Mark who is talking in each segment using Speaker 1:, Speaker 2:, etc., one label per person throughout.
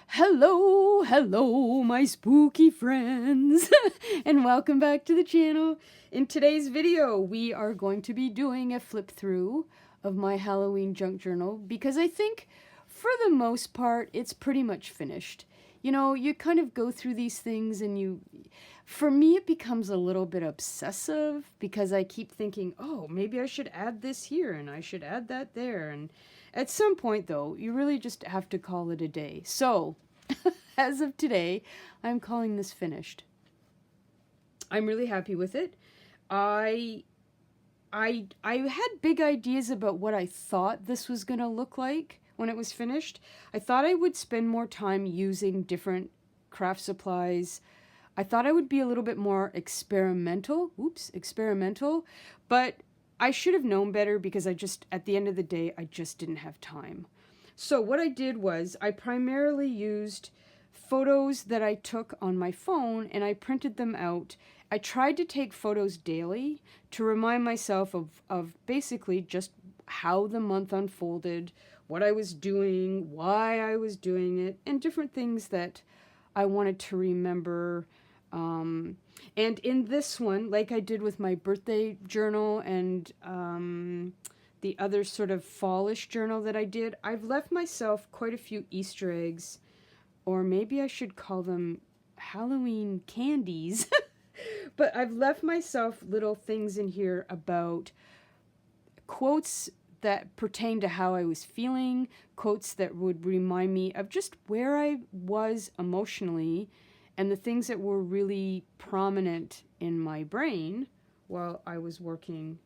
Speaker 1: Hello, my spooky friends, and welcome back to the channel. In today's video, we are going to be doing a flip through of my Halloween junk journal because I think, for the most part, it's pretty much finished. You know, you kind of go through these things and for me, it becomes a little bit obsessive because I keep thinking, oh, maybe I should add this here and I should add that there. And at some point, though, you really just have to call it a day. So, as of today, I'm calling this finished. I'm really happy with it. I had big ideas about what I thought this was going to look like when it was finished. I thought I would spend more time using different craft supplies. I thought I would be a little bit more experimental, but I should have known better because at the end of the day, I just didn't have time. So what I did was I primarily used photos that I took on my phone and I printed them out. I tried to take photos daily to remind myself of basically just how the month unfolded, what I was doing, why I was doing it, and different things that I wanted to remember. And in this one, like I did with my birthday journal and the other sort of fallish journal that I did, I've left myself quite a few Easter eggs, or maybe I should call them Halloween candies. But I've left myself little things in here about quotes that pertain to how I was feeling, quotes that would remind me of just where I was emotionally and the things that were really prominent in my brain while I was working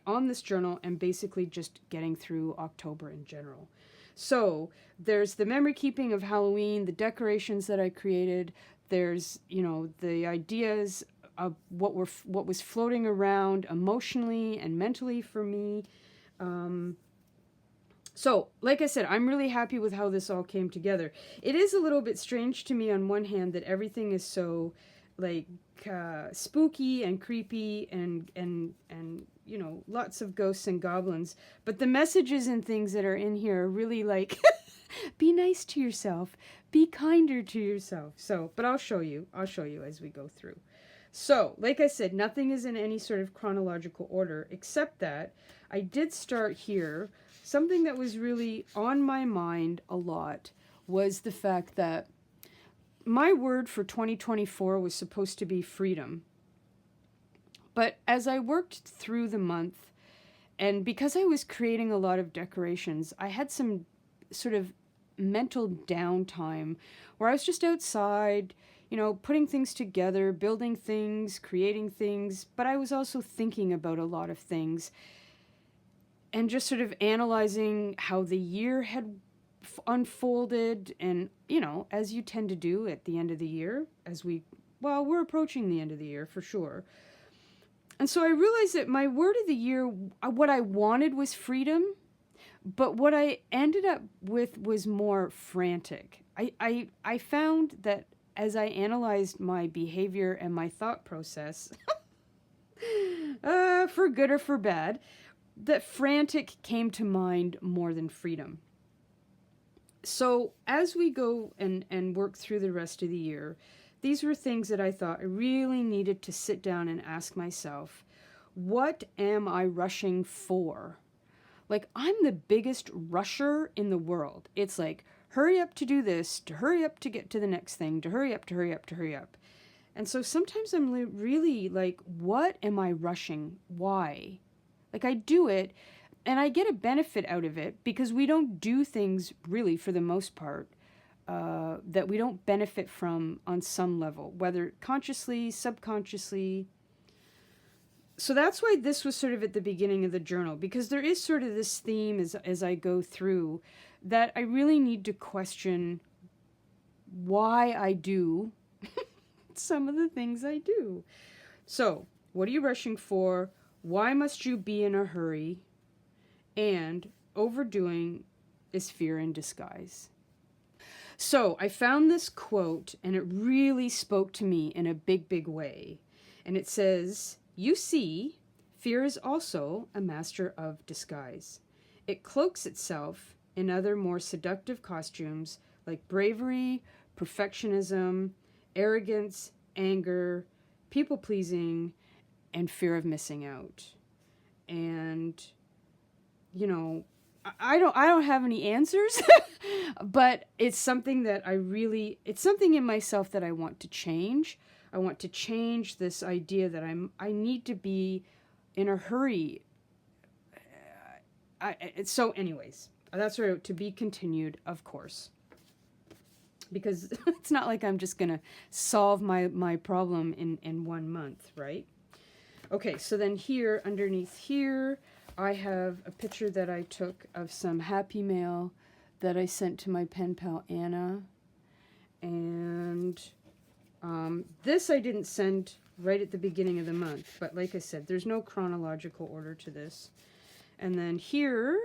Speaker 1: on this journal and basically just getting through October in general. So there's the memory keeping of Halloween, the decorations that I created. There's, the ideas of what was floating around emotionally and mentally for me. So, like I said, I'm really happy with how this all came together. It is a little bit strange to me on one hand that everything is so, spooky and creepy and lots of ghosts and goblins. But the messages and things that are in here are really be nice to yourself, be kinder to yourself. So, but I'll show you as we go through. So, like I said, nothing is in any sort of chronological order, except that I did start here. Something that was really on my mind a lot was the fact that my word for 2024 was supposed to be freedom. But as I worked through the month, and because I was creating a lot of decorations, I had some sort of mental downtime where I was just outside, putting things together, building things, creating things, but I was also thinking about a lot of things and just sort of analyzing how the year had unfolded and, as you tend to do at the end of the year, we're approaching the end of the year for sure. And so I realized that my word of the year, what I wanted was freedom, but what I ended up with was more frantic. I found that as I analyzed my behavior and my thought process, for good or for bad, that frantic came to mind more than freedom. So as we go and work through the rest of the year, these were things that I thought I really needed to sit down and ask myself, what am I rushing for? I'm the biggest rusher in the world. It's hurry up to do this, to hurry up to get to the next thing, to hurry up, to hurry up, to hurry up. And so sometimes I'm really what am I rushing? Why? I do it, and I get a benefit out of it because we don't do things really, for the most part, that we don't benefit from on some level, whether consciously, subconsciously. So that's why this was sort of at the beginning of the journal, because there is sort of this theme as I go through that I really need to question why I do some of the things I do. So, what are you rushing for? Why must you be in a hurry? And overdoing is fear in disguise. So I found this quote and it really spoke to me in a big, big way. And it says, "You see, fear is also a master of disguise. It cloaks itself in other more seductive costumes like bravery, perfectionism, arrogance, anger, people-pleasing, and fear of missing out. And, you know, I don't have any answers, but it's something that it's something in myself that I want to change. I want to change this idea that I need to be in a hurry. So anyways, that's right, to be continued, of course. Because it's not like I'm just going to solve my problem in 1 month, right? Okay, so then here, underneath here, I have a picture that I took of some Happy Mail that I sent to my pen pal Anna. And this I didn't send right at the beginning of the month. But like I said, there's no chronological order to this. And then here,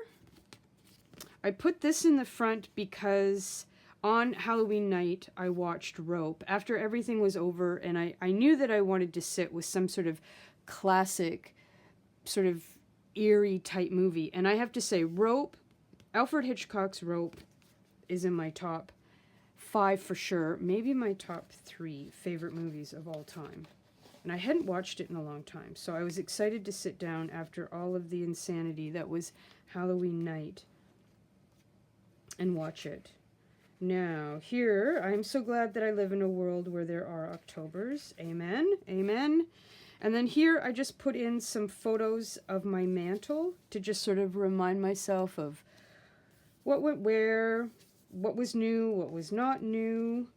Speaker 1: I put this in the front because on Halloween night, I watched Rope. After everything was over, and I knew that I wanted to sit with some sort of classic, sort of eerie type movie. And I have to say, Rope, Alfred Hitchcock's Rope, is in my top 5 for sure. Maybe my top 3 favorite movies of all time. And I hadn't watched it in a long time. So I was excited to sit down after all of the insanity that was Halloween night and watch it. Now, here, I'm so glad that I live in a world where there are Octobers. Amen. Amen. And then here, I just put in some photos of my mantle to just sort of remind myself of what went where, what was new, what was not new.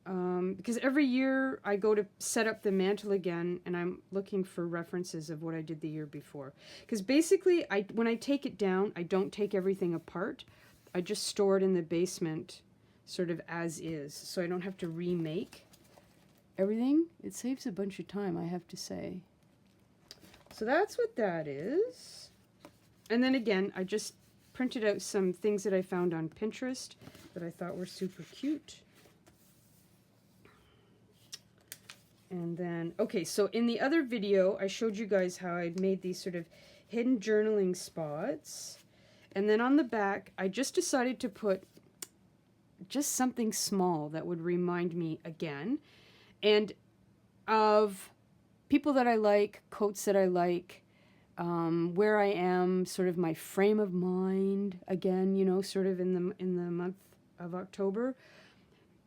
Speaker 1: Because every year I go to set up the mantle again, and I'm looking for references of what I did the year before. Because basically, when I take it down, I don't take everything apart. I just store it in the basement sort of as is, so I don't have to remake everything. It saves a bunch of time, I have to say. So that's what that is. And then again, I just printed out some things that I found on Pinterest that I thought were super cute. And then, okay, so in the other video, I showed you guys how I'd made these sort of hidden journaling spots. And then on the back, I just decided to put just something small that would remind me again, and of people that I like, quotes that I like, where I am, sort of my frame of mind, again, you know, sort of in the month of October.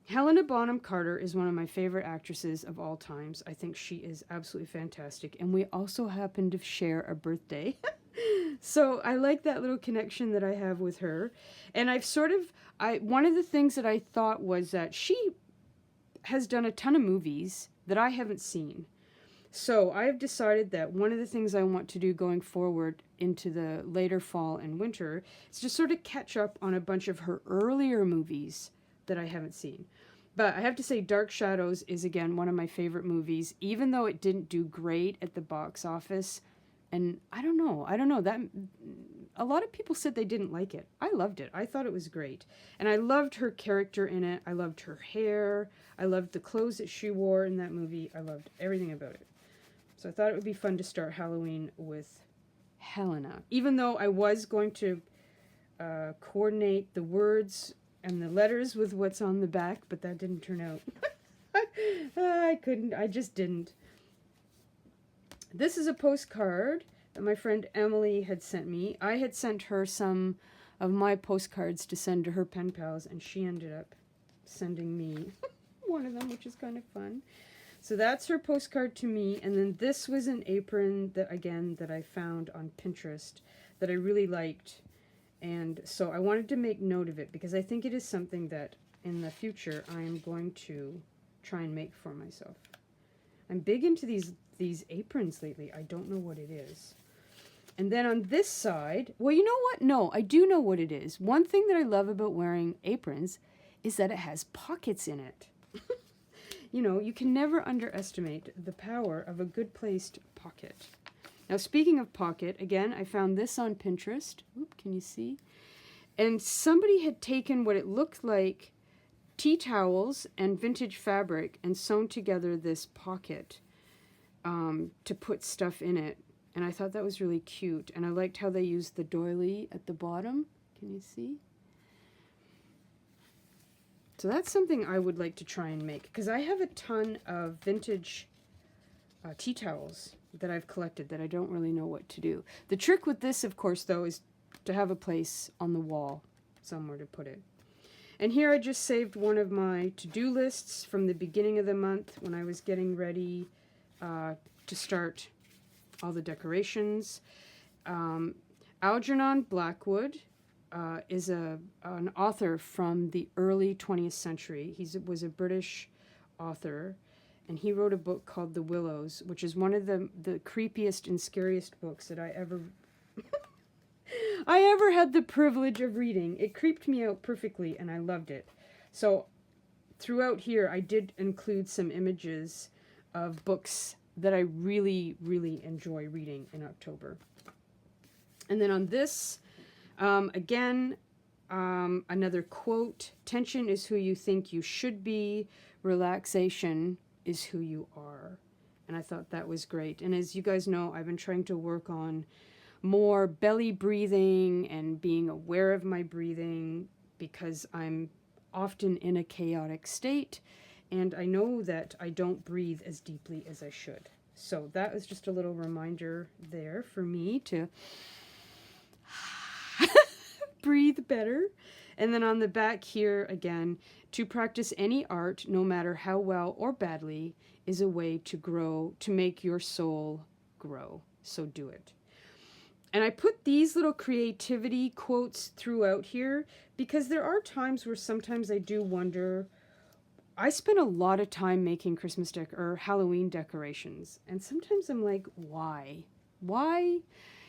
Speaker 1: Helena Bonham Carter is one of my favorite actresses of all times. I think she is absolutely fantastic, and we also happen to share a birthday. So I like that little connection that I have with her. And one of the things that I thought was that she has done a ton of movies that I haven't seen. So I have decided that one of the things I want to do going forward into the later fall and winter is just sort of catch up on a bunch of her earlier movies that I haven't seen. But I have to say Dark Shadows is, again, one of my favorite movies, even though it didn't do great at the box office. And I don't know, that a lot of people said they didn't like it. I loved it. I thought it was great. And I loved her character in it. I loved her hair. I loved the clothes that she wore in that movie. I loved everything about it. So I thought it would be fun to start Halloween with Helena. Even though I was going to coordinate the words and the letters with what's on the back, but that didn't turn out. I couldn't. I just didn't. This is a postcard that my friend Emily had sent me. I had sent her some of my postcards to send to her pen pals, and she ended up sending me one of them, which is kind of fun. So that's her postcard to me, and then this was an apron that I found on Pinterest that I really liked, and so I wanted to make note of it because I think it is something that in the future I am going to try and make for myself. I'm big into these aprons lately. I don't know what it is. And then on this side, well, you know what? No, I do know what it is. One thing that I love about wearing aprons is that it has pockets in it. You know, you can never underestimate the power of a good placed pocket. Now, speaking of pocket, again, I found this on Pinterest. Oop, can you see? And somebody had taken what it looked like tea towels and vintage fabric and sewn together this pocket to put stuff in it. And I thought that was really cute. And I liked how they used the doily at the bottom. Can you see? So that's something I would like to try and make, because I have a ton of vintage tea towels that I've collected that I don't really know what to do. The trick with this, of course, though, is to have a place on the wall somewhere to put it. And here I just saved one of my to-do lists from the beginning of the month when I was getting ready to start all the decorations. Algernon Blackwood is an author from the early 20th century. He was a British author, and he wrote a book called The Willows, which is one of the creepiest and scariest books that I ever had the privilege of reading. It creeped me out perfectly, and I loved it. So throughout here, I did include some images of books that I really, really enjoy reading in October. And then on this, again, another quote: tension is who you think you should be, relaxation is who you are. And I thought that was great. And as you guys know, I've been trying to work on more belly breathing and being aware of my breathing, because I'm often in a chaotic state, and I know that I don't breathe as deeply as I should. So that was just a little reminder there for me to breathe better. And then on the back here, again, to practice any art, no matter how well or badly, is a way to grow, to make your soul grow. So do it. And I put these little creativity quotes throughout here because there are times where sometimes I do wonder. I spend a lot of time making Christmas or Halloween decorations, and sometimes I'm like, why? Why?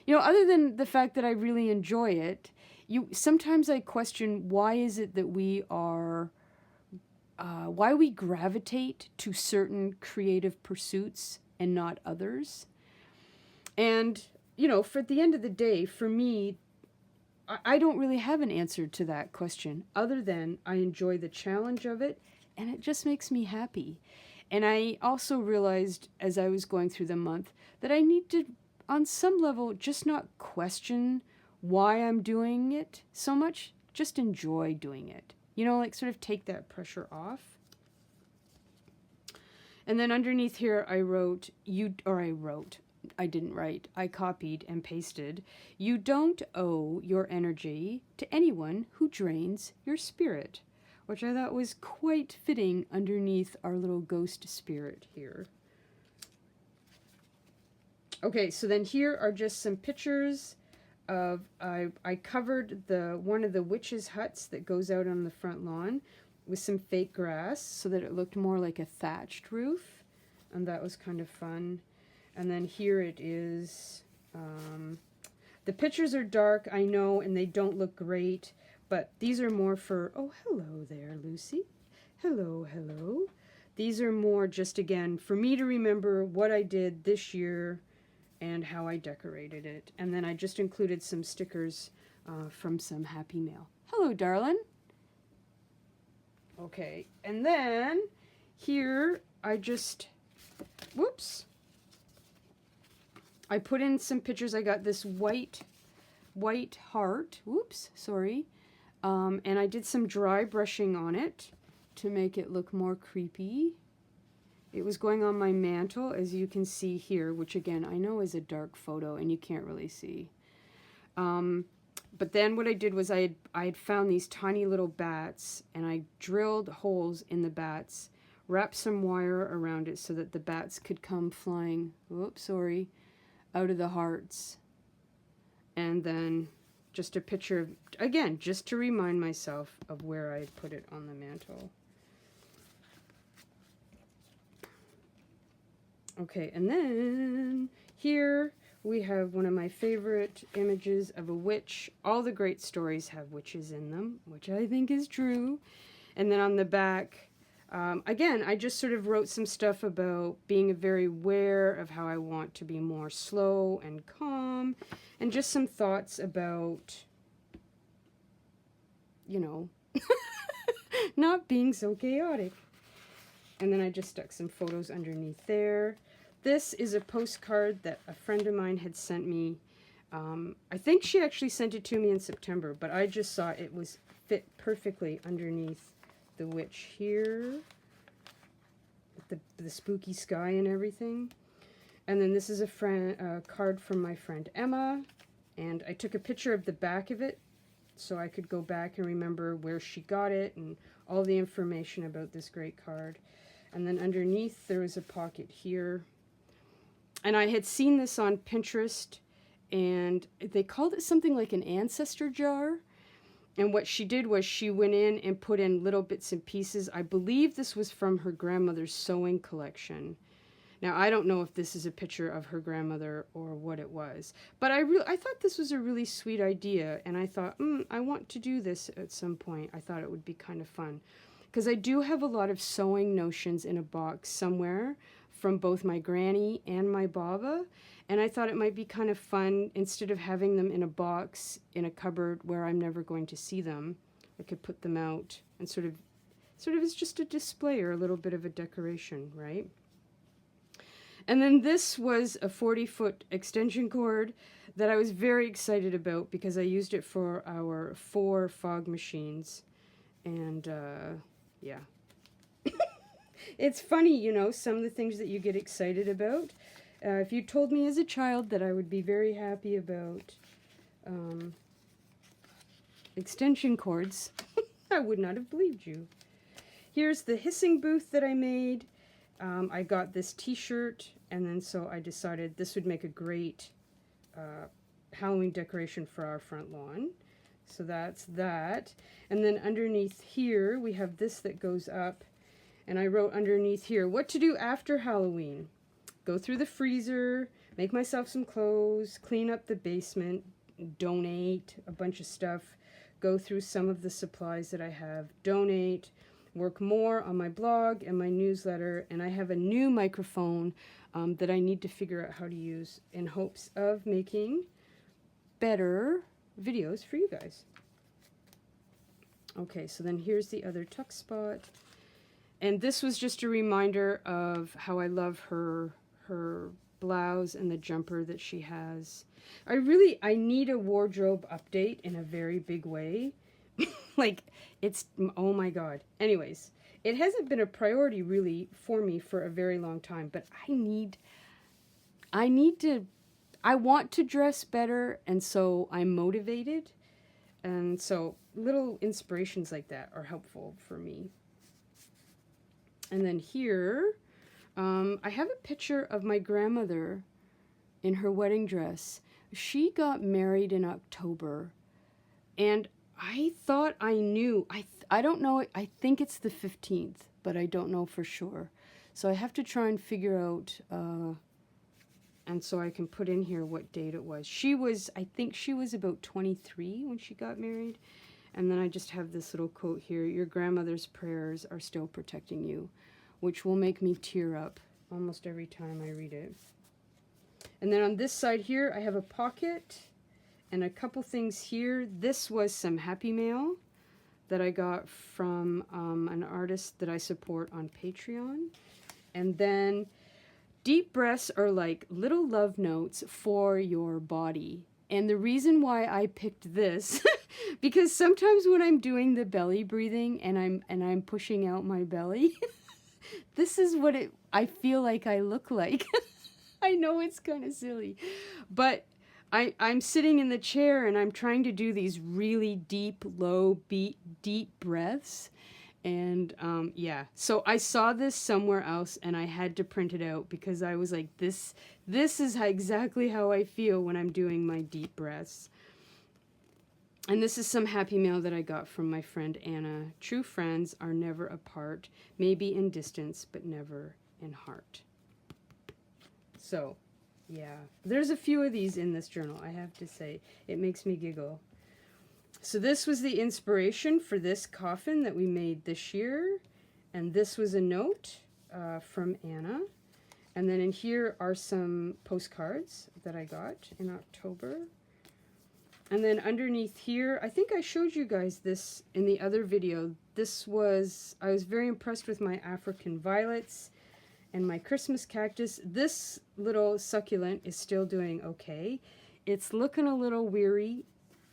Speaker 1: You know, other than the fact that I really enjoy it, sometimes I question, why is it that we are, why we gravitate to certain creative pursuits and not others? And, you know, for at the end of the day, for me, I don't really have an answer to that question, other than I enjoy the challenge of it, and it just makes me happy. And I also realized as I was going through the month that I need to, on some level, just not question why I'm doing it so much, just enjoy doing it. You know, like sort of take that pressure off. And then underneath here I didn't write, I copied and pasted, you don't owe your energy to anyone who drains your spirit, which I thought was quite fitting underneath our little ghost spirit here. Okay, so then here are just some pictures of, I covered one of the witches' huts that goes out on the front lawn with some fake grass so that it looked more like a thatched roof, and that was kind of fun. And then here it is. The pictures are dark, I know, and they don't look great, but these are more for, oh, hello there, Lucy. Hello, hello. These are more just, again, for me to remember what I did this year and how I decorated it. And then I just included some stickers from some Happy Mail. Hello, darling. Okay, and then here I just, whoops. I put in some pictures. I got this white heart. Whoops, sorry. And I did some dry brushing on it to make it look more creepy. It was going on my mantle, as you can see here, which again, I know is a dark photo and you can't really see. But then what I did was I had found these tiny little bats, and I drilled holes in the bats, wrapped some wire around it so that the bats could come flying, whoops, sorry, out of the hearts. And then just a picture of, again, just to remind myself of where I put it on the mantle. Okay, and then here we have one of my favorite images of a witch. All the great stories have witches in them, which I think is true. And then on the back, again, I just sort of wrote some stuff about being very aware of how I want to be more slow and calm, and just some thoughts about, you know, not being so chaotic. And then I just stuck some photos underneath there. This is a postcard that a friend of mine had sent me. I think she actually sent it to me in September, but I just saw it was fit perfectly underneath the witch here, with the spooky sky and everything. And then this is a card from my friend Emma, and I took a picture of the back of it so I could go back and remember where she got it and all the information about this great card. And then underneath there was a pocket here. And I had seen this on Pinterest, and they called it something like an ancestor jar. And what she did was she went in and put in little bits and pieces. I believe this was from her grandmother's sewing collection. Now, I don't know if this is a picture of her grandmother or what it was, but I thought this was a really sweet idea, and I thought, I want to do this at some point. I thought it would be kind of fun, because I do have a lot of sewing notions in a box somewhere from both my granny and my Baba, and I thought it might be kind of fun, instead of having them in a box in a cupboard where I'm never going to see them, I could put them out and sort of as just a display or a little bit of a decoration, right? And then this was a 40-foot extension cord that I was very excited about because I used it for our 4 fog machines. And yeah. It's funny, you know, some of the things that you get excited about. If you told me as a child that I would be very happy about extension cords, I would not have believed you. Here's the hissing booth that I made. I got this t-shirt, and then so I decided this would make a great Halloween decoration for our front lawn. So that's that. And then underneath here, we have this that goes up, and I wrote underneath here, what to do after Halloween. Go through the freezer, make myself some clothes, clean up the basement, donate a bunch of stuff, go through some of the supplies that I have, donate, work more on my blog and my newsletter, and I have a new microphone that I need to figure out how to use in hopes of making better videos for you guys. Okay, so then here's the other tuck spot. And this was just a reminder of how I love her blouse and the jumper that she has. I need a wardrobe update in a very big way. Like, it's, oh my God. Anyways, it hasn't been a priority really for me for a very long time, but I want to dress better, and so I'm motivated. And so little inspirations like that are helpful for me. And then here, I have a picture of my grandmother in her wedding dress. She got married in October, and I thought I knew. I don't know. I think it's the 15th, but I don't know for sure. So I have to try and figure out, and so I can put in here what date it was. I think she was about 23 when she got married. And then I just have this little quote here, your grandmother's prayers are still protecting you, which will make me tear up almost every time I read it. And then on this side here, I have a pocket and a couple things here. This was some Happy Mail that I got from an artist that I support on Patreon. And then deep breaths are like little love notes for your body. And the reason why I picked this, because sometimes when I'm doing the belly breathing and I'm pushing out my belly, this is what I feel like I look like. I know it's kind of silly, but I'm sitting in the chair and I'm trying to do these really deep, low, deep breaths. And yeah, so I saw this somewhere else and I had to print it out because I was like, this is exactly how I feel when I'm doing my deep breaths. And this is some Happy Mail that I got from my friend Anna. True friends are never apart, maybe in distance, but never in heart. So, yeah, there's a few of these in this journal, I have to say. It makes me giggle. So this was the inspiration for this coffin that we made this year. And this was a note from Anna. And then in here are some postcards that I got in October. And then underneath here, I think I showed you guys this in the other video. I was very impressed with my African violets and my Christmas cactus. This little succulent is still doing okay. It's looking a little weary,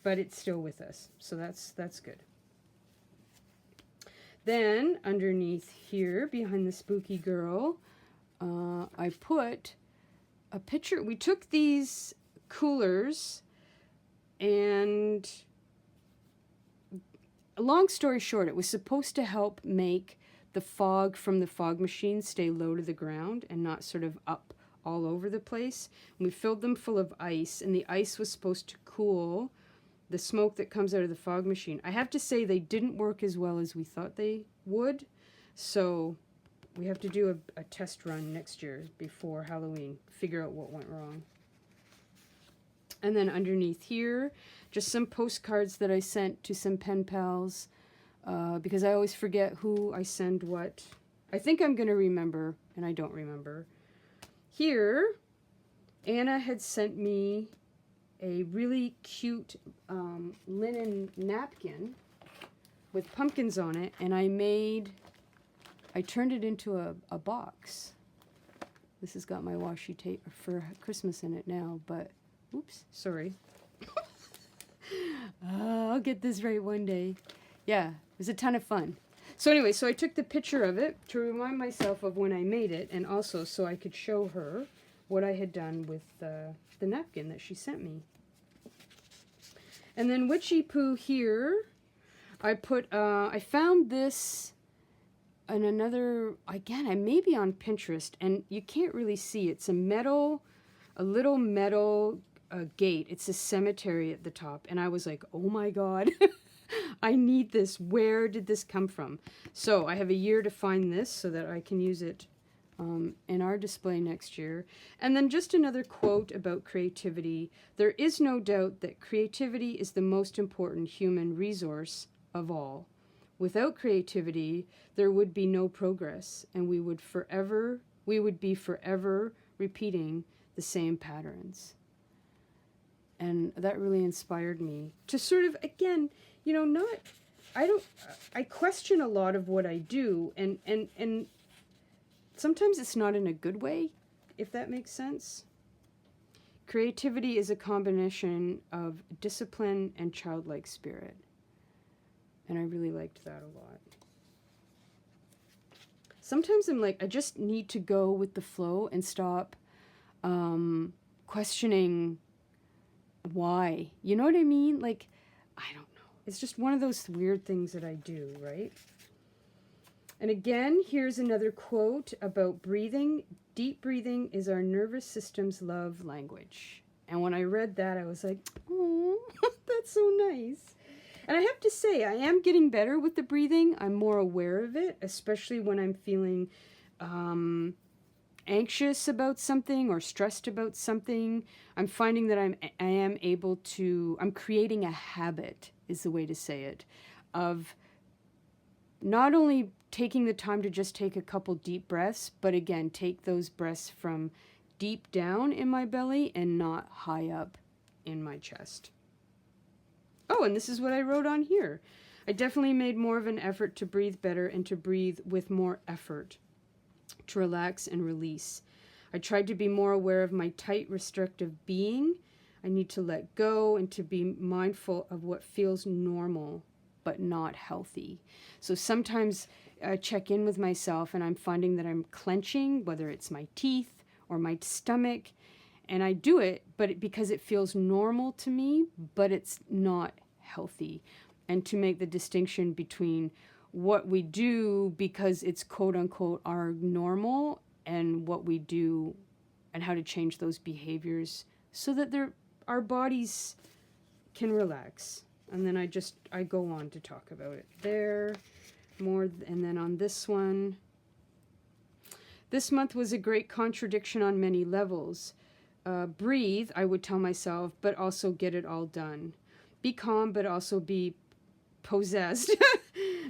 Speaker 1: but it's still with us. So that's good. Then underneath here, behind the spooky girl, I put a picture. We took these coolers and, long story short, it was supposed to help make the fog from the fog machine stay low to the ground and not sort of up all over the place. And we filled them full of ice, and the ice was supposed to cool the smoke that comes out of the fog machine. I have to say they didn't work as well as we thought they would, so we have to do a test run next year before Halloween, figure out what went wrong. And then underneath here, just some postcards that I sent to some pen pals, because I always forget who I send what. I think I'm going to remember, and I don't remember. Here, Anna had sent me a really cute linen napkin with pumpkins on it, and I turned it into a box. This has got my washi tape for Christmas in it now, but, oops, sorry. I'll get this right one day. Yeah, it was a ton of fun. So anyway, so I took the picture of it to remind myself of when I made it, and also so I could show her what I had done with the napkin that she sent me. And then Witchy Poo here, I found this in another, again, I may be on Pinterest, and you can't really see. It's a little metal gate. It's a cemetery at the top, and I was like, oh my God, I need this. Where did this come from? So I have a year to find this so that I can use it in our display next year. And then just another quote about creativity. There is no doubt that creativity is the most important human resource of all. Without creativity, there would be no progress, and we would be forever repeating the same patterns. And that really inspired me to sort of, again, I question a lot of what I do, and sometimes it's not in a good way, if that makes sense. Creativity is a combination of discipline and childlike spirit. And I really liked that a lot. Sometimes I'm like, I just need to go with the flow and stop questioning why. You know what I mean? Like, I don't know. It's just one of those weird things that I do, right? And again, here's another quote about breathing. Deep breathing is our nervous system's love language. And when I read that, I was like, oh, that's so nice. And I have to say, I am getting better with the breathing. I'm more aware of it, especially when I'm feeling anxious about something or stressed about something. I'm finding that I'm creating a habit, is the way to say it, of not only taking the time to just take a couple deep breaths, but again, take those breaths from deep down in my belly and not high up in my chest. Oh, and this is what I wrote on here. I definitely made more of an effort to breathe better and to breathe with more effort, to relax and release. I tried to be more aware of my tight, restrictive being. I need to let go and to be mindful of what feels normal but not healthy. So sometimes I check in with myself and I'm finding that I'm clenching, whether it's my teeth or my stomach, and I do it, because it feels normal to me, but it's not healthy. And to make the distinction between what we do because it's quote unquote our normal and what we do and how to change those behaviors so that our bodies can relax. And then I go on to talk about it there more. And then on this one, this month was a great contradiction on many levels. Breathe, I would tell myself, but also get it all done. Be calm, but also be possessed,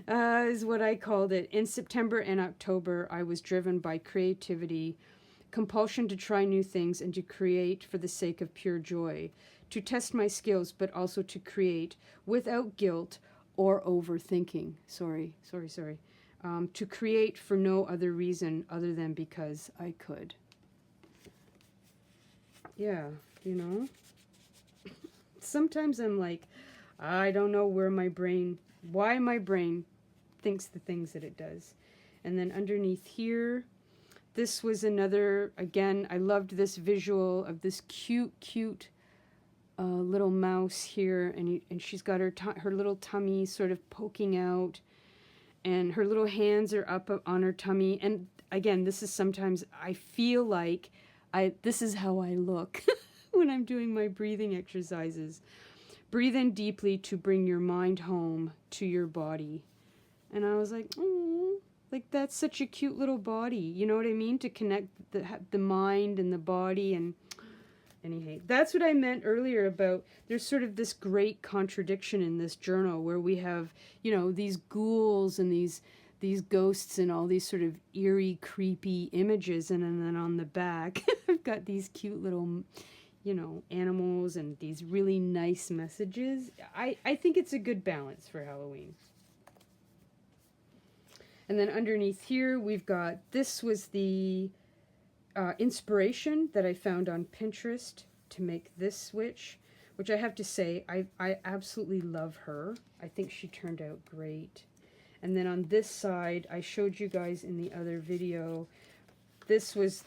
Speaker 1: is what I called it. In September and October, I was driven by creativity, compulsion to try new things and to create for the sake of pure joy, to test my skills, but also to create without guilt or overthinking. Sorry. To create for no other reason other than because I could. Yeah, sometimes I'm like, I don't know why my brain thinks the things that it does. And then underneath here, this was another, again, I loved this visual of this cute little mouse here, and she's got her little tummy sort of poking out, and her little hands are up on her tummy. And again, this is sometimes I feel like this is how I look when I'm doing my breathing exercises. Breathe in deeply to bring your mind home to your body. And I was like, oh, like that's such a cute little body. You know what I mean? To connect the mind and the body. And anyway, that's what I meant earlier about there's sort of this great contradiction in this journal where we have, you know, these ghouls and these ghosts and all these sort of eerie, creepy images. And then on the back, I've got these cute little, you know, animals and these really nice messages. I think it's a good balance for Halloween. And then underneath here, we've got, this was the inspiration that I found on Pinterest to make this switch, which I have to say, I absolutely love her. I think she turned out great. And then on this side, I showed you guys in the other video, this was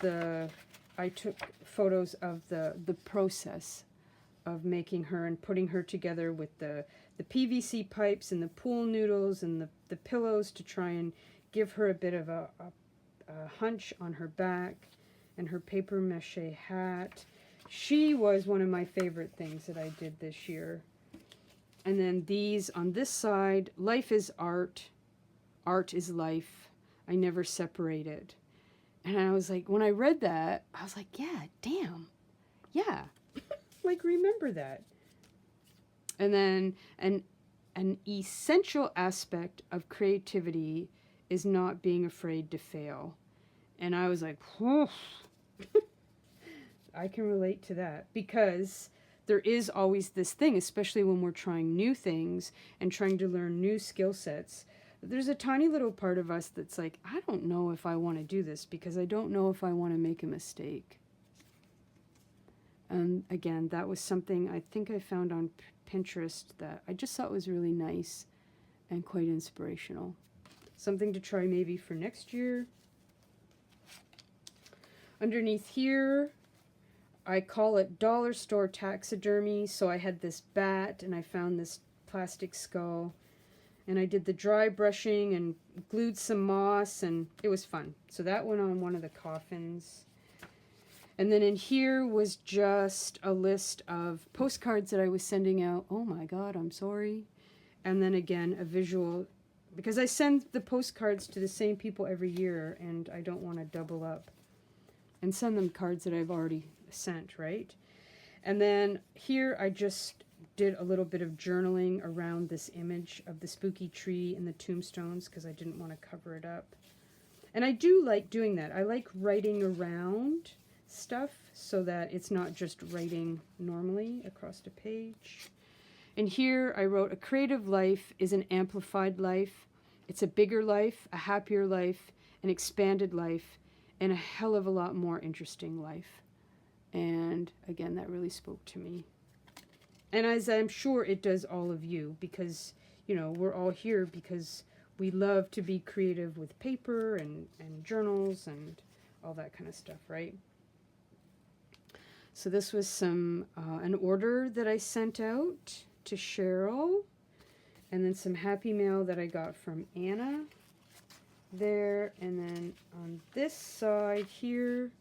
Speaker 1: I took photos of the process of making her and putting her together with the PVC pipes and the pool noodles and the pillows to try and give her a bit of a hunch on her back, and her paper mache hat. She was one of my favorite things that I did this year. And then these on this side, life is art, art is life. I never separate it. And I was like, when I read that, I was like, yeah, damn. Yeah. Like, remember that. And then an essential aspect of creativity is not being afraid to fail. And I was like, whew. I can relate to that, because there is always this thing, especially when we're trying new things and trying to learn new skill sets. There's a tiny little part of us that's like, I don't know if I want to do this because I don't know if I want to make a mistake. And again, that was something I think I found on Pinterest that I just thought was really nice and quite inspirational. Something to try maybe for next year. Underneath here, I call it dollar store taxidermy. So I had this bat and I found this plastic skull. And I did the dry brushing and glued some moss, and it was fun. So that went on one of the coffins. And then in here was just a list of postcards that I was sending out. Oh my God, I'm sorry. And then again, a visual, because I send the postcards to the same people every year, and I don't want to double up and send them cards that I've already sent, right? And then here I just did a little bit of journaling around this image of the spooky tree and the tombstones because I didn't want to cover it up. And I do like doing that. I like writing around stuff so that it's not just writing normally across the page. And here I wrote, a creative life is an amplified life. It's a bigger life, a happier life, an expanded life, and a hell of a lot more interesting life. And again, that really spoke to me. And as I'm sure it does all of you, because, you know, we're all here because we love to be creative with paper and journals and all that kind of stuff, right? So this was some an order that I sent out to Cheryl, and then some happy mail that I got from Anna there. And then on this side here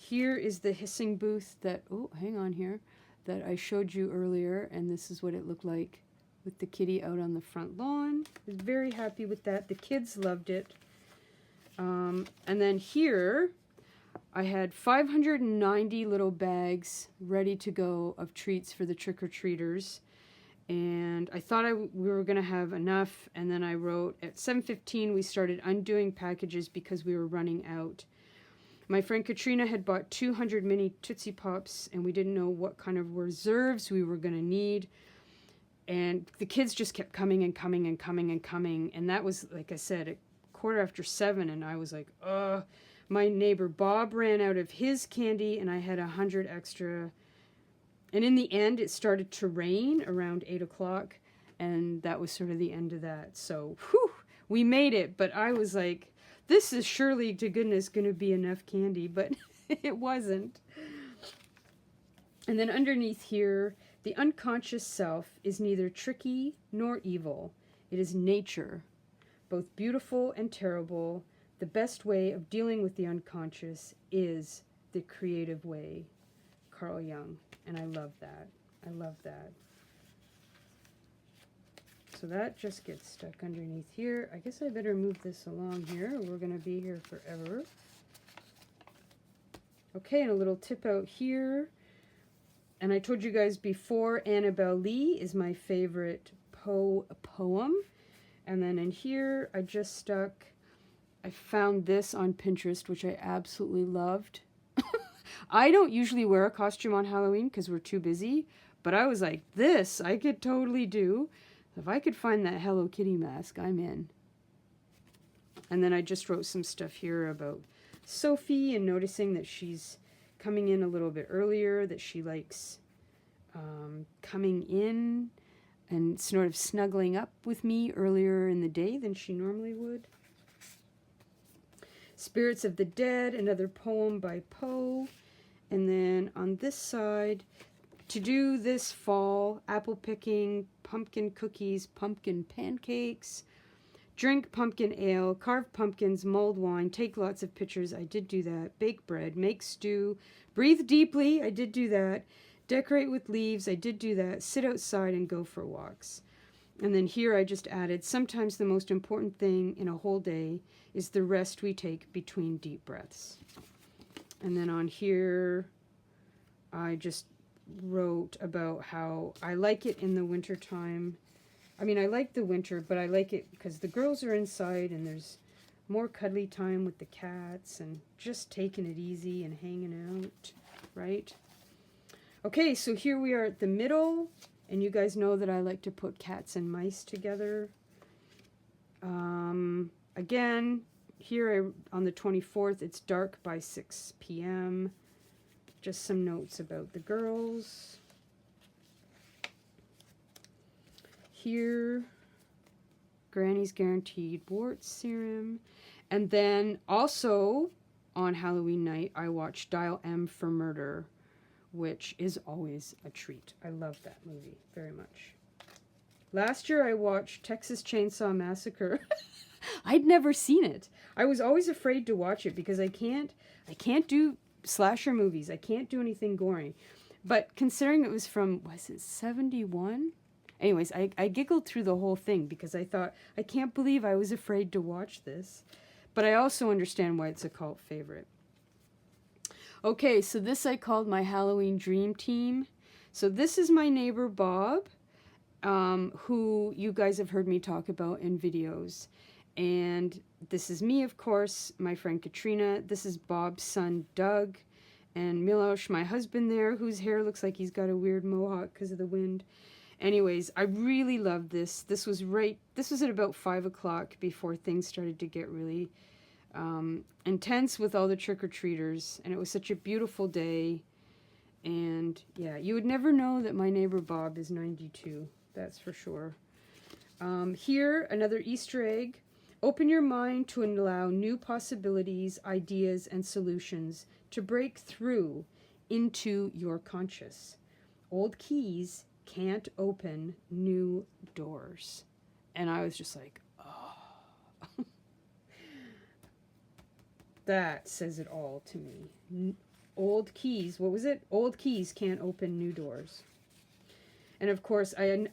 Speaker 1: is the hissing booth that, oh, hang on here, that I showed you earlier, and this is what it looked like with the kitty out on the front lawn. I was very happy with that. The kids loved it. And then here, I had 590 little bags ready to go of treats for the trick-or-treaters. And I thought we were going to have enough, and then I wrote, at 7:15 we started undoing packages because we were running out. My friend Katrina had bought 200 mini Tootsie Pops, and we didn't know what kind of reserves we were going to need. And the kids just kept coming and coming and coming and coming. And that was, like I said, at 7:15, and I was like, ugh. My neighbor Bob ran out of his candy, and I had 100 extra. And in the end, it started to rain around 8 o'clock, and that was sort of the end of that. So, whew, we made it, but I was like, this is surely to goodness going to be enough candy, but it wasn't. And then underneath here, the unconscious self is neither tricky nor evil. It is nature, both beautiful and terrible. The best way of dealing with the unconscious is the creative way. Carl Jung. And I love that. I love that. So that just gets stuck underneath here. I guess I better move this along here, or we're going to be here forever. Okay, and a little tip out here. And I told you guys before, Annabelle Lee is my favorite poem. And then in here, I just stuck, I found this on Pinterest, which I absolutely loved. I don't usually wear a costume on Halloween because we're too busy. But I was like, this I could totally do. If I could find that Hello Kitty mask, I'm in. And then I just wrote some stuff here about Sophie and noticing that she's coming in a little bit earlier, that she likes coming in and sort of snuggling up with me earlier in the day than she normally would. Spirits of the Dead, another poem by Poe. And then on this side, to do this fall, apple picking, pumpkin cookies, pumpkin pancakes, drink pumpkin ale, carve pumpkins, mulled wine, take lots of pictures. I did do that. Bake bread, make stew, breathe deeply. I did do that. Decorate with leaves. I did do that. Sit outside and go for walks. And then here I just added, sometimes the most important thing in a whole day is the rest we take between deep breaths. And then on here, I just wrote about how I like it in the winter time. I mean, I like the winter, but I like it because the girls are inside and there's more cuddly time with the cats and just taking it easy and hanging out, right? Okay, so here we are at the middle, and you guys know that I like to put cats and mice together. Again, here on the 24th, it's dark by 6 p.m. Just some notes about the girls. Here, Granny's Guaranteed Wart Serum. And then also on Halloween night, I watched Dial M for Murder, which is always a treat. I love that movie very much. Last year I watched Texas Chainsaw Massacre. I'd never seen it. I was always afraid to watch it because I can't do slasher movies. I can't do anything gory. But considering it was from, was it 71? Anyways, I giggled through the whole thing because I thought, I can't believe I was afraid to watch this. But I also understand why it's a cult favorite. Okay, so this I called my Halloween Dream Team. So this is my neighbor Bob, who you guys have heard me talk about in videos. And this is me, of course, my friend Katrina. This is Bob's son, Doug. And Milosh, my husband there, whose hair looks like he's got a weird mohawk because of the wind. Anyways, I really loved this. This was at about 5 o'clock before things started to get really intense with all the trick-or-treaters. And it was such a beautiful day. And yeah, you would never know that my neighbor Bob is 92. That's for sure. Here, another Easter egg. Open your mind to allow new possibilities, ideas, and solutions to break through into your conscious. Old keys can't open new doors. And I was just like, oh. That says it all to me. Old keys, what was it? Old keys can't open new doors. And of course, I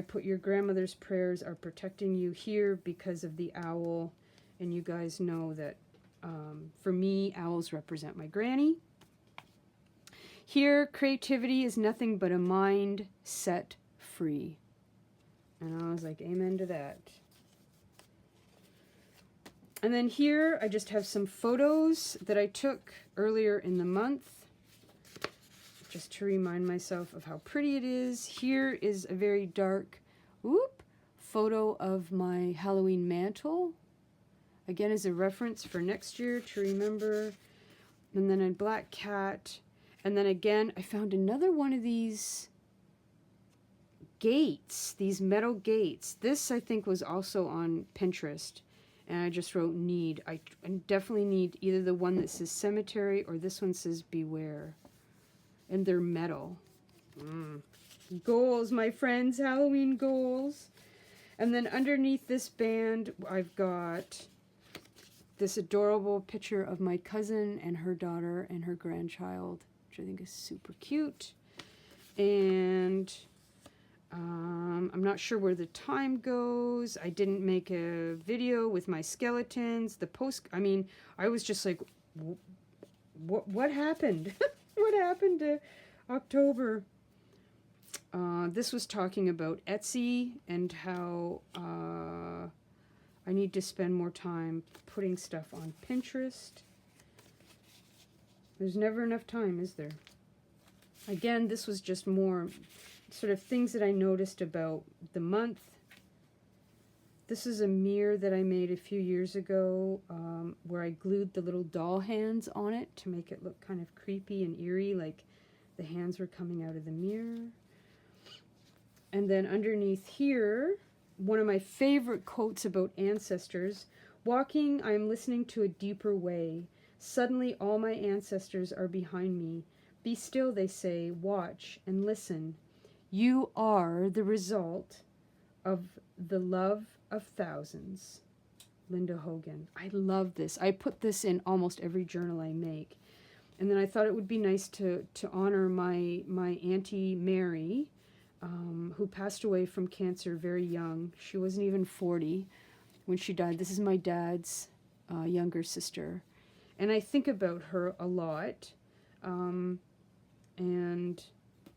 Speaker 1: put your grandmother's prayers are protecting you here because of the owl. And you guys know that for me, owls represent my granny. Here, creativity is nothing but a mind set free. And I was like, amen to that. And then here, I just have some photos that I took earlier in the month, just to remind myself of how pretty it is. Here is a very dark, photo of my Halloween mantle. Again, as a reference for next year to remember. And then a black cat. And then again, I found another one of these gates, these metal gates. This, I think, was also on Pinterest. And I just wrote need. I definitely need either the one that says cemetery or this one says beware. And they're metal. Goals, my friends. Halloween goals. And then underneath this band, I've got this adorable picture of my cousin and her daughter and her grandchild, which I think is super cute. And I'm not sure where the time goes. I didn't make a video with my skeletons. I was just like, what happened? What happened to October? This was talking about Etsy and how I need to spend more time putting stuff on Pinterest. There's never enough time, is there? Again, this was just more sort of things that I noticed about the month. This is a mirror that I made a few years ago where I glued the little doll hands on it to make it look kind of creepy and eerie, like the hands were coming out of the mirror. And then underneath here, one of my favorite quotes about ancestors, walking, I am listening to a deeper way. Suddenly all my ancestors are behind me. Be still, they say, watch and listen. You are the result of the love of thousands. Linda Hogan. I love this. I put this in almost every journal I make. And then I thought it would be nice to honor my Auntie Mary, who passed away from cancer very young. She wasn't even 40 when she died. This is my dad's younger sister. And I think about her a lot. And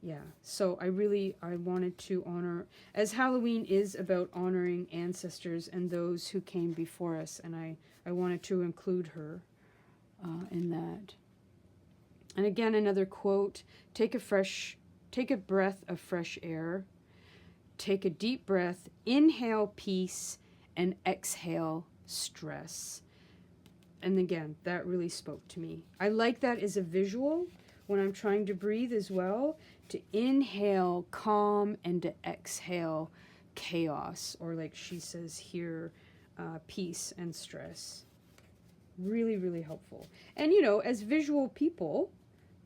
Speaker 1: yeah, so I wanted to honor, as Halloween is about honoring ancestors and those who came before us, and I wanted to include her in that. And again, another quote, take a breath of fresh air, take a deep breath, inhale peace, and exhale stress. And again, that really spoke to me. I like that as a visual when I'm trying to breathe as well, to inhale calm and to exhale chaos, or like she says here, peace and stress. Really, really helpful. And as visual people,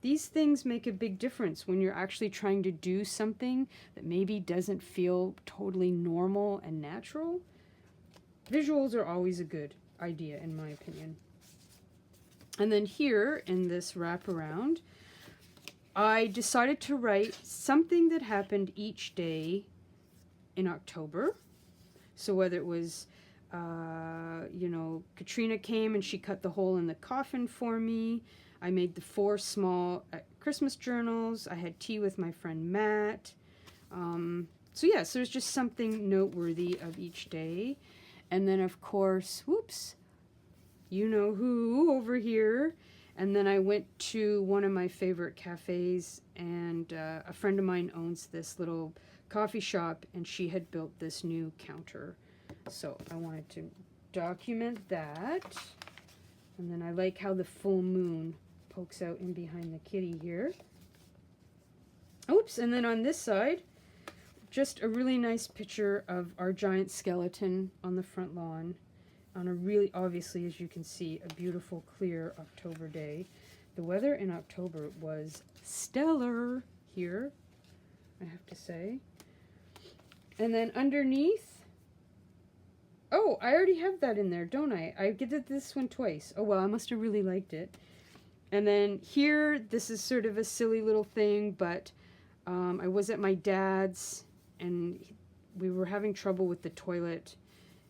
Speaker 1: these things make a big difference when you're actually trying to do something that maybe doesn't feel totally normal and natural. Visuals are always a good idea, in my opinion. And then here in this wraparound, I decided to write something that happened each day in October. So whether it was, Katrina came and she cut the hole in the coffin for me. I made the 4 small Christmas journals. I had tea with my friend Matt. So there's just something noteworthy of each day. And then, of course, whoops, you know who over here. And then I went to one of my favorite cafes, and a friend of mine owns this little coffee shop, and she had built this new counter. So I wanted to document that. And then I like how the full moon pokes out in behind the kitty here. Oops, and then on this side, just a really nice picture of our giant skeleton on the front lawn on a really, obviously, as you can see, a beautiful, clear October day. The weather in October was stellar here, I have to say. And then underneath, oh, I already have that in there, don't I? I did this one twice. Oh, well, I must have really liked it. And then here, this is sort of a silly little thing, but I was at my dad's, and we were having trouble with the toilet,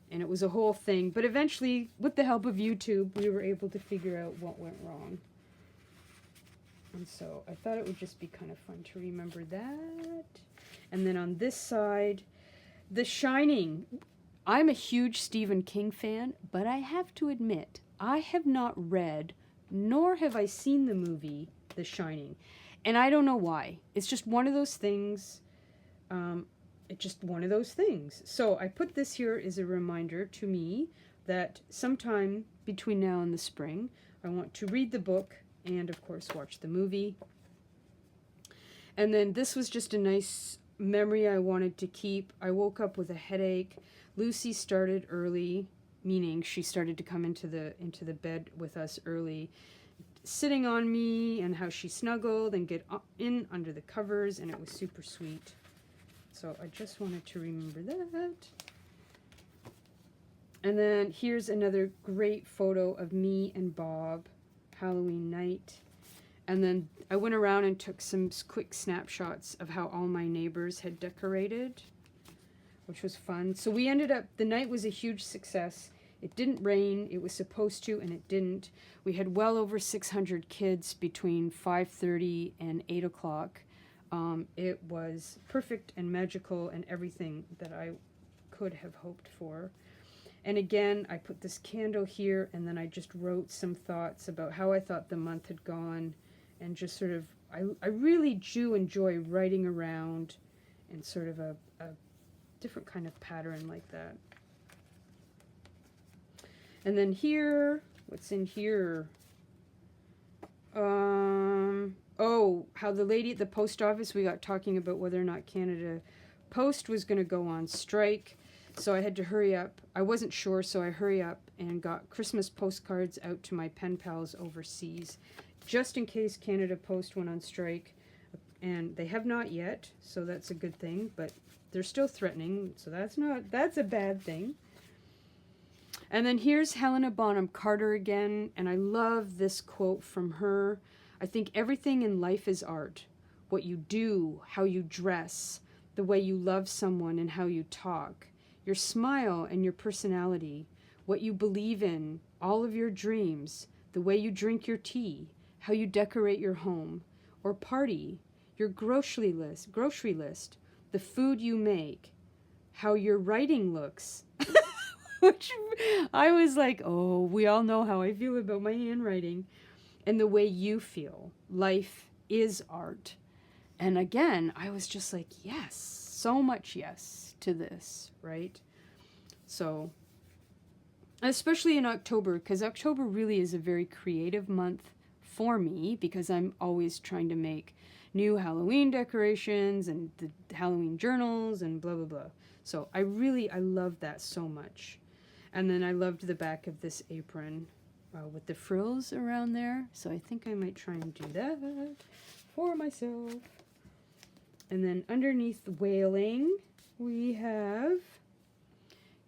Speaker 1: and it was a whole thing. But eventually, with the help of YouTube, we were able to figure out what went wrong. And so I thought it would just be kind of fun to remember that. And then on this side, The Shining. I'm a huge Stephen King fan, but I have to admit, I have not read, nor have I seen the movie The Shining. And I don't know why. It's just one of those things. So I put this here as a reminder to me that sometime between now and the spring, I want to read the book and, of course, watch the movie. And then this was just a nice memory I wanted to keep. I woke up with a headache. Lucy started early, meaning she started to come into the bed with us early, sitting on me, and how she snuggled and get in under the covers, and it was super sweet. So I just wanted to remember that. And then here's another great photo of me and Bob, Halloween night. And then I went around and took some quick snapshots of how all my neighbors had decorated, which was fun. So we ended up, the night was a huge success. It didn't rain. It was supposed to, and it didn't. We had well over 600 kids between 5:30 and 8 o'clock. It was perfect and magical and everything that I could have hoped for. And again, I put this candle here, and then I just wrote some thoughts about how I thought the month had gone, and just sort of, I really do enjoy writing around in sort of a different kind of pattern like that. And then here, what's in here? Oh, how the lady at the post office, we got talking about whether or not Canada Post was going to go on strike. So I had to hurry up. I wasn't sure, so I hurry up and got Christmas postcards out to my pen pals overseas, just in case Canada Post went on strike. And they have not yet, so that's a good thing, but they're still threatening, so that's a bad thing. And then here's Helena Bonham Carter again, and I love this quote from her. I think everything in life is art. What you do, how you dress, the way you love someone and how you talk, your smile and your personality, what you believe in, all of your dreams, the way you drink your tea, how you decorate your home or party, your grocery list, the food you make, how your writing looks. Which I was like, oh, we all know how I feel about my handwriting. And the way you feel. Life is art. And again, I was just like, yes, so much yes to this, right? So, especially in October, because October really is a very creative month for me, because I'm always trying to make new Halloween decorations and the Halloween journals and blah, blah, blah. So I love that so much. And then I loved the back of this apron with the frills around there. So I think I might try and do that for myself. And then underneath the wailing, we have,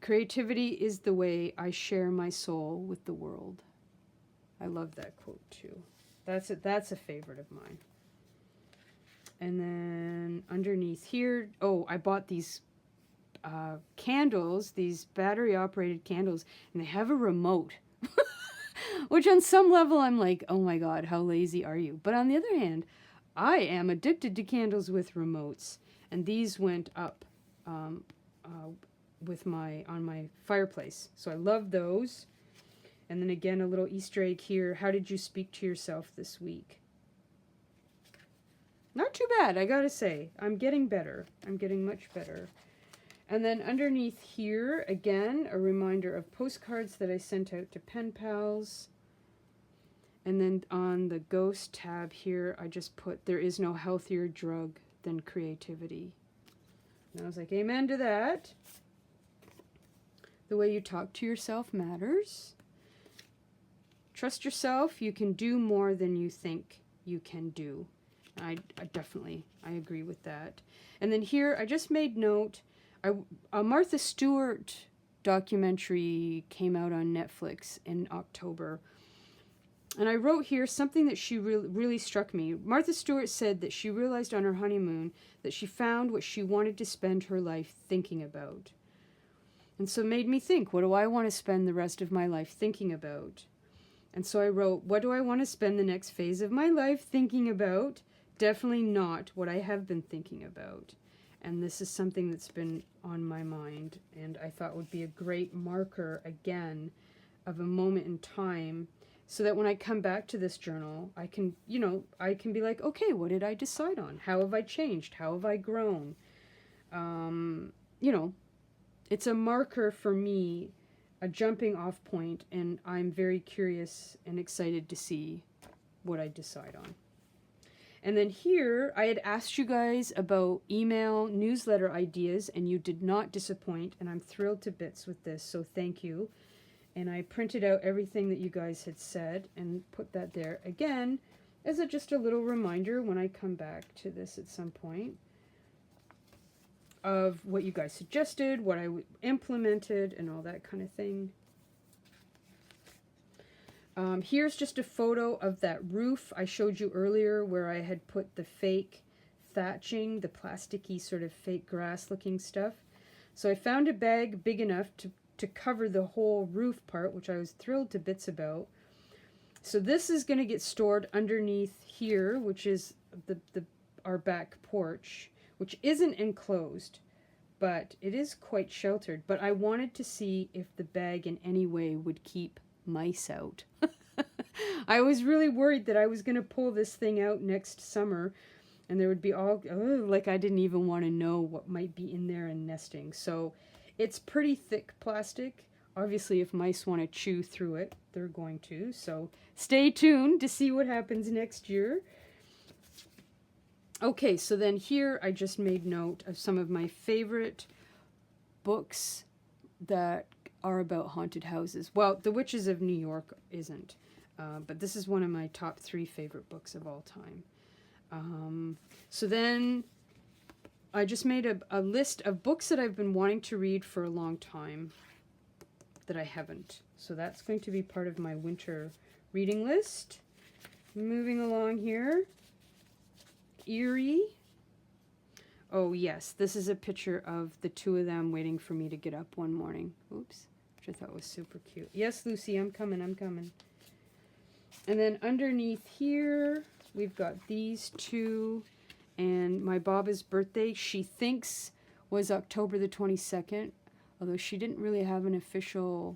Speaker 1: creativity is the way I share my soul with the world. I love that quote too. That's a favorite of mine. And then underneath here, oh, I bought these candles, these battery operated candles, and they have a remote. Which on some level I'm like, oh my God, how lazy are you? But on the other hand, I am addicted to candles with remotes, and these went up with on my fireplace. So I love those. And then again, a little Easter egg here. How did you speak to yourself this week? Not too bad, I gotta say. I'm getting better. I'm getting much better. And then underneath here, again, a reminder of postcards that I sent out to pen pals. And then on the ghost tab here, I just put, there is no healthier drug than creativity. And I was like, amen to that. The way you talk to yourself matters. Trust yourself. You can do more than you think you can do. I definitely agree with that. And then here, I just made note, a Martha Stewart documentary came out on Netflix in October. And I wrote here something that she really struck me. Martha Stewart said that she realized on her honeymoon that she found what she wanted to spend her life thinking about. And so it made me think, what do I want to spend the rest of my life thinking about? And so I wrote, what do I want to spend the next phase of my life thinking about? Definitely not what I have been thinking about. And this is something that's been on my mind, and I thought would be a great marker, again, of a moment in time, so that when I come back to this journal, I can be like, okay, what did I decide on? How have I changed? How have I grown? It's a marker for me, a jumping off point, and I'm very curious and excited to see what I decide on. And then here, I had asked you guys about email newsletter ideas, and you did not disappoint, and I'm thrilled to bits with this, so thank you. And I printed out everything that you guys had said and put that there again as just a little reminder when I come back to this at some point of what you guys suggested, what I implemented, and all that kind of thing. Here's just a photo of that roof I showed you earlier where I had put the fake thatching, the plasticky sort of fake grass looking stuff. So I found a bag big enough to cover the whole roof part, which I was thrilled to bits about. So this is going to get stored underneath here, which is our back porch, which isn't enclosed, but it is quite sheltered. But I wanted to see if the bag in any way would keep mice out. I was really worried that I was going to pull this thing out next summer and there would be all, like I didn't even want to know what might be in there and nesting. So it's pretty thick plastic. Obviously, if mice want to chew through it, they're going to. So stay tuned to see what happens next year. Okay, so then here I just made note of some of my favorite books that are about haunted houses. Well, The Witches of New York isn't, but this is one of my top 3 favorite books of all time. So then I just made a list of books that I've been wanting to read for a long time that I haven't. So that's going to be part of my winter reading list. Moving along here. Eerie. Oh yes, this is a picture of the 2 of them waiting for me to get up one morning. Oops, which I thought was super cute. Yes, Lucy, I'm coming. And then underneath here, we've got these 2. And my Baba's birthday, she thinks, was October the 22nd. Although she didn't really have an official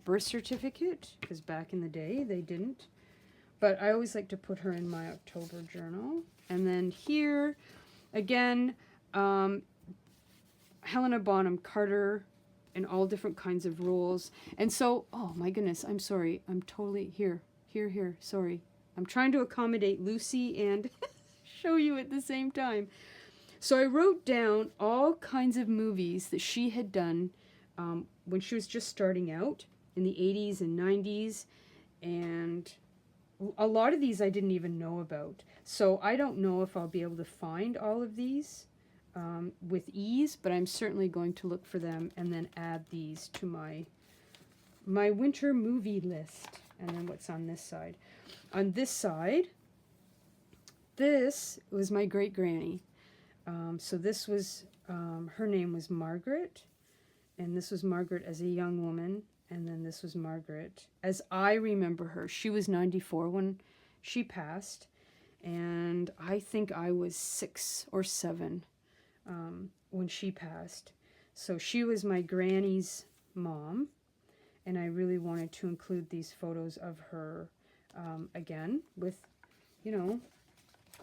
Speaker 1: birth certificate, because back in the day they didn't. But I always like to put her in my October journal. And then here, again, Helena Bonham Carter in all different kinds of roles. And so, oh my goodness, I'm sorry. I'm totally, here, sorry. I'm trying to accommodate Lucy and show you at the same time. So I wrote down all kinds of movies that she had done when she was just starting out in the 80s and 90s. And a lot of these I didn't even know about. So I don't know if I'll be able to find all of these with ease, but I'm certainly going to look for them and then add these to my winter movie list. And then what's on this side? On this side, this was my great-granny. So this was, her name was Margaret, and this was Margaret as a young woman, and then this was Margaret as I remember her. She was 94 when she passed, and I think I was 6 or 7 when she passed. So she was my granny's mom, and I really wanted to include these photos of her again with, you know,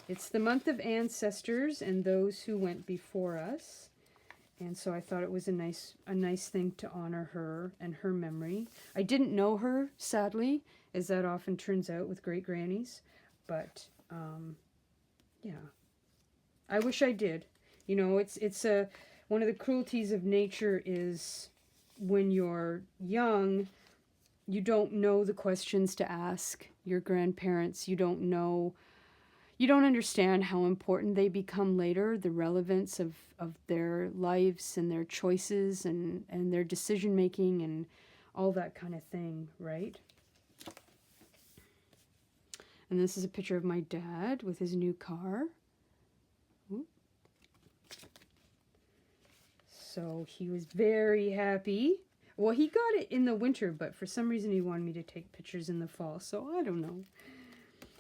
Speaker 1: it's the month of ancestors and those who went before us. And so I thought it was a nice thing to honor her and her memory. I didn't know her, sadly, as that often turns out with great-grannies. But, yeah. I wish I did. You know, it's one of the cruelties of nature is when you're young, you don't know the questions to ask your grandparents. You don't understand how important they become later, the relevance of their lives and their choices and their decision making and all that kind of thing, right? And this is a picture of my dad with his new car. Ooh. So he was very happy. Well, he got it in the winter, but for some reason he wanted me to take pictures in the fall, so I don't know.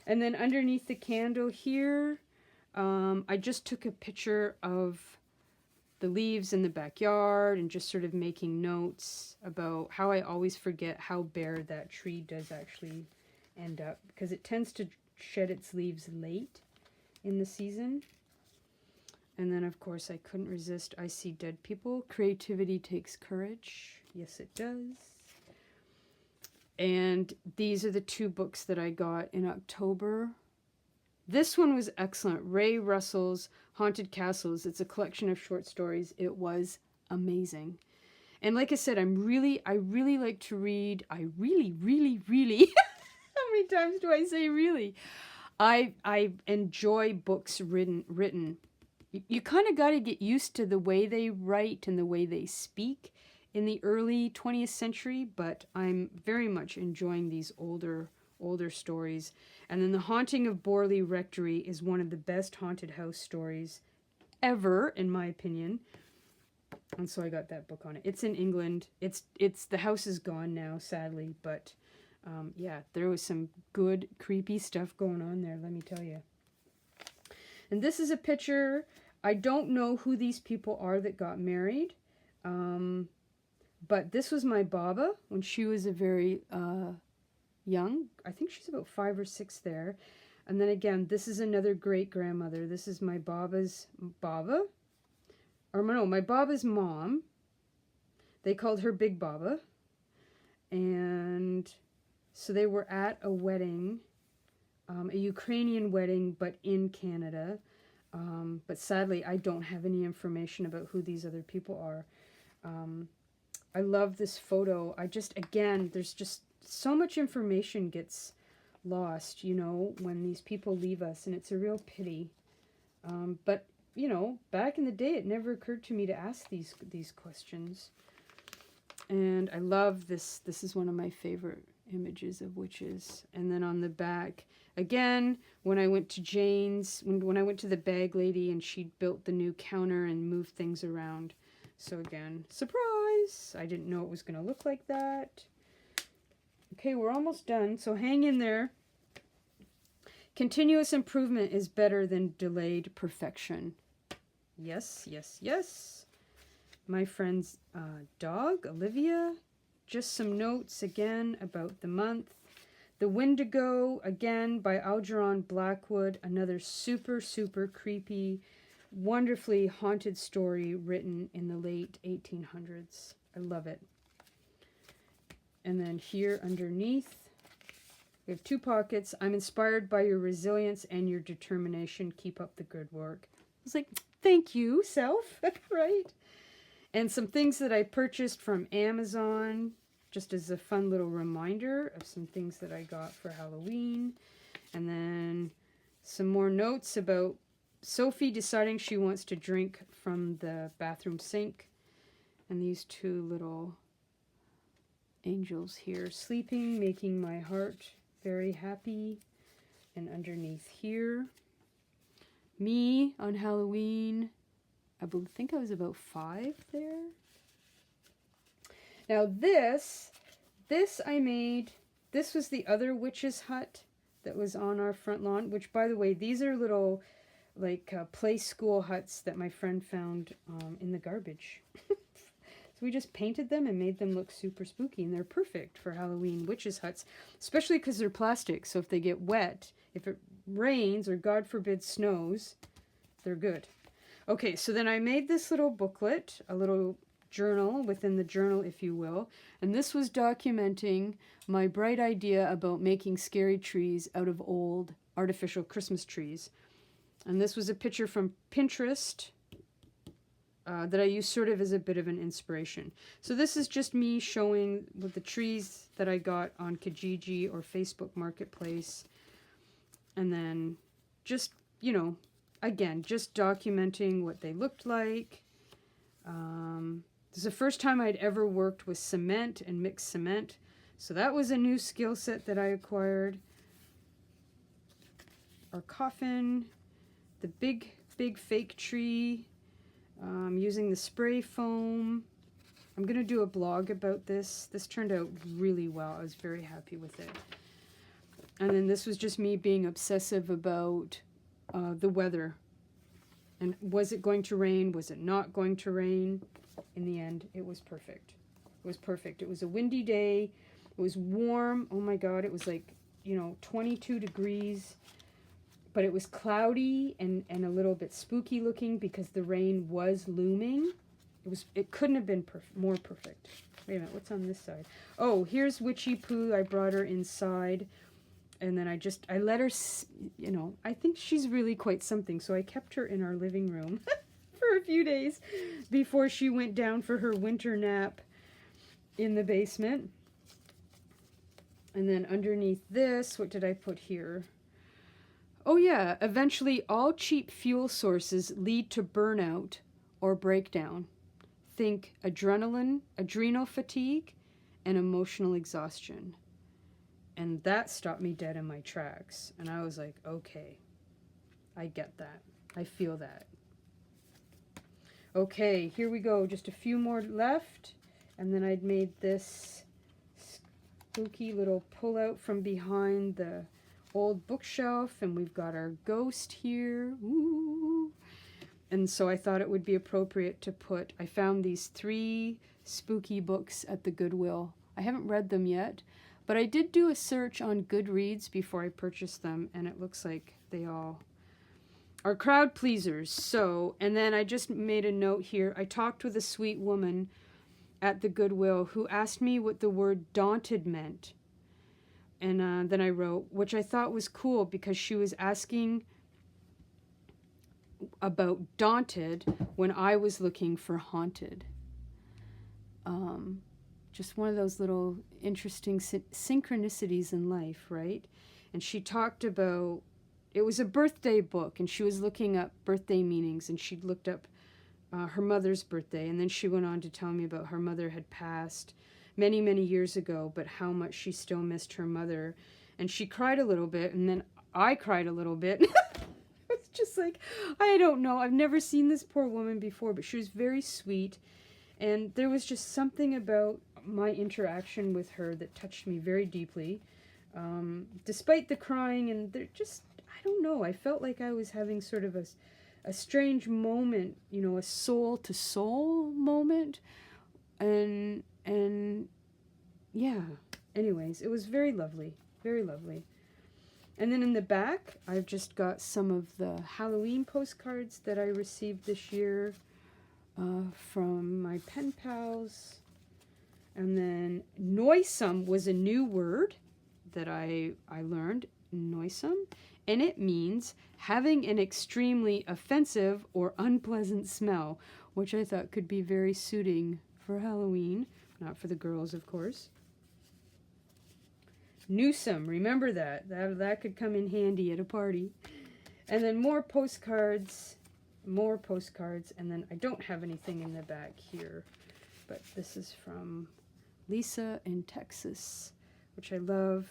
Speaker 1: And then underneath the candle here, I just took a picture of the leaves in the backyard and just sort of making notes about how I always forget how bare that tree does actually end up, because it tends to shed its leaves late in the season. And then, of course, I couldn't resist I See Dead People. Creativity takes courage. Yes, it does. And these are the 2 books that I got in October. This one was excellent. Ray Russell's Haunted Castles. It's a collection of short stories. It was amazing. And like I said, I really like to read. I really, how many times do I say really? I enjoy books written. You kind of got to get used to the way they write and the way they speak in the early 20th century, but I'm very much enjoying these older stories. And then The Haunting of Borley Rectory is one of the best haunted house stories ever, in my opinion. And so I got that book on it. It's in England. It's the house is gone now, sadly, but yeah, there was some good creepy stuff going on there, let me tell you. And this is a picture. I don't know who these people are that got married, but this was my Baba when she was a very young. I think she's about 5 or 6 there. And then again, this is another great grandmother. This is my Baba's Baba. Or no, my Baba's mom. They called her Big Baba. And so they were at a wedding, a Ukrainian wedding, but in Canada. But sadly, I don't have any information about who these other people are. I love this photo. Again, there's just so much information gets lost, you know, when these people leave us, and it's a real pity. But, you know, back in the day, it never occurred to me to ask these questions. And I love this. This is one of my favorite images of witches. And then on the back, again, when I went to Jane's, when I went to the bag lady and she built the new counter and moved things around. So again, surprise! I didn't know it was going to look like that. Okay, we're almost done, so hang in there. Continuous improvement is better than delayed perfection. Yes, yes, yes. My friend's dog, Olivia. Just some notes again about the month. The Wendigo, again, by Algernon Blackwood. Another super, super creepy, wonderfully haunted story written in the late 1800s. I love it. And then here underneath, we have 2 pockets. I'm inspired by your resilience and your determination. Keep up the good work. I was like, thank you, self, right? And some things that I purchased from Amazon, just as a fun little reminder of some things that I got for Halloween. And then some more notes about Sophie deciding she wants to drink from the bathroom sink. And these 2 little angels here sleeping, making my heart very happy. And underneath here, me on Halloween. I think I was about 5 there. Now this I made. This was the other witch's hut that was on our front lawn, which, by the way, these are little like play school huts that my friend found in the garbage. So we just painted them and made them look super spooky, and they're perfect for Halloween witches' huts, especially because they're plastic. So if they get wet, if it rains or God forbid snows, they're good. Okay, so then I made this little booklet, a little journal within the journal, if you will, and this was documenting my bright idea about making scary trees out of old artificial Christmas trees. And this was a picture from Pinterest that I used sort of as a bit of an inspiration. So this is just me showing with the trees that I got on Kijiji or Facebook Marketplace. And then just, you know, again, just documenting what they looked like. This is the first time I'd ever worked with cement and mixed cement. So that was a new skill set that I acquired. Our coffin, the big fake tree, using the spray foam. I'm going to do a blog about this. This turned out really well. I was very happy with it. And then this was just me being obsessive about the weather. And was it going to rain? Was it not going to rain? In the end, it was perfect. It was perfect. It was a windy day. It was warm. Oh my God, it was like, 22 degrees. But it was cloudy and a little bit spooky looking because the rain was looming. It couldn't have been more perfect. Wait a minute, what's on this side? Oh, here's Witchy Poo. I brought her inside. And then I let her, you know, I think she's really quite something. So I kept her in our living room for a few days before she went down for her winter nap in the basement. And then underneath this, what did I put here? Oh yeah, eventually all cheap fuel sources lead to burnout or breakdown. Think adrenaline, adrenal fatigue, and emotional exhaustion. And that stopped me dead in my tracks. And I was like, okay, I get that. I feel that. Okay, here we go. Just a few more left. And then I'd made this spooky little pull-out from behind the old bookshelf. And we've got our ghost here. Ooh. And so I thought it would be appropriate to put... I found these 3 spooky books at the Goodwill. I haven't read them yet. But I did do a search on Goodreads before I purchased them, and it looks like they all are crowd pleasers. So, and then I just made a note here. I talked with a sweet woman at the Goodwill who asked me what the word daunted meant. And then I wrote, which I thought was cool because she was asking about daunted when I was looking for haunted. Just one of those little interesting synchronicities in life, right? And she talked about, it was a birthday book, and she was looking up birthday meanings, and she'd looked up her mother's birthday, and then she went on to tell me about her mother had passed many, many years ago, but how much she still missed her mother. And she cried a little bit, and then I cried a little bit. It's just like, I don't know. I've never seen this poor woman before, but she was very sweet. And there was just something about my interaction with her that touched me very deeply. Despite the crying, and there just, I don't know, I felt like I was having sort of a strange moment, you know, a soul-to-soul moment. And yeah, anyways, it was very lovely, very lovely. And then in the back, I've just got some of the Halloween postcards that I received this year from my pen pals. And then noisome was a new word that I learned, noisome, and it means having an extremely offensive or unpleasant smell, which I thought could be very suiting for Halloween, not for the girls, of course. Newsome, remember that could come in handy at a party. And then more postcards, and then I don't have anything in the back here, but this is from Lisa in Texas, which I love.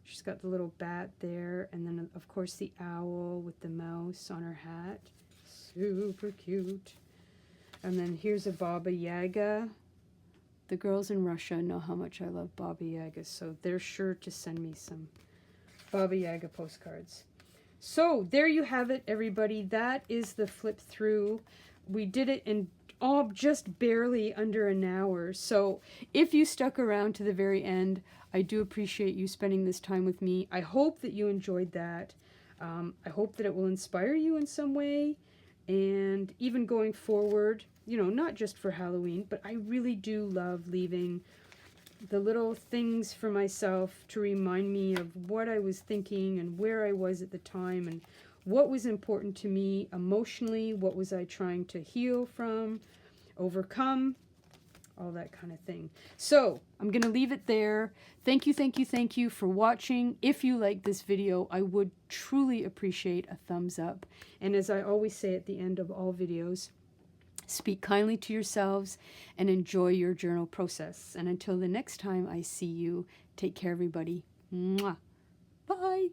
Speaker 1: She's got the little bat there, and then of course the owl with the mouse on her hat. Super cute. And then here's a Baba Yaga. The girls in Russia know how much I love Baba Yaga, so they're sure to send me some Baba Yaga postcards. So there you have it, everybody. That is the flip through. We did it in just barely under an hour. So if you stuck around to the very end, I do appreciate you spending this time with me. I hope that you enjoyed that. I hope that it will inspire you in some way. And even going forward, you know, not just for Halloween, but I really do love leaving the little things for myself to remind me of what I was thinking and where I was at the time and what was important to me emotionally, what was I trying to heal from, overcome, all that kind of thing. So I'm going to leave it there. Thank you for watching. If you like this video, I would truly appreciate a thumbs up. And as I always say at the end of all videos, speak kindly to yourselves and enjoy your journal process. And until the next time I see you, take care, everybody. Mwah. Bye.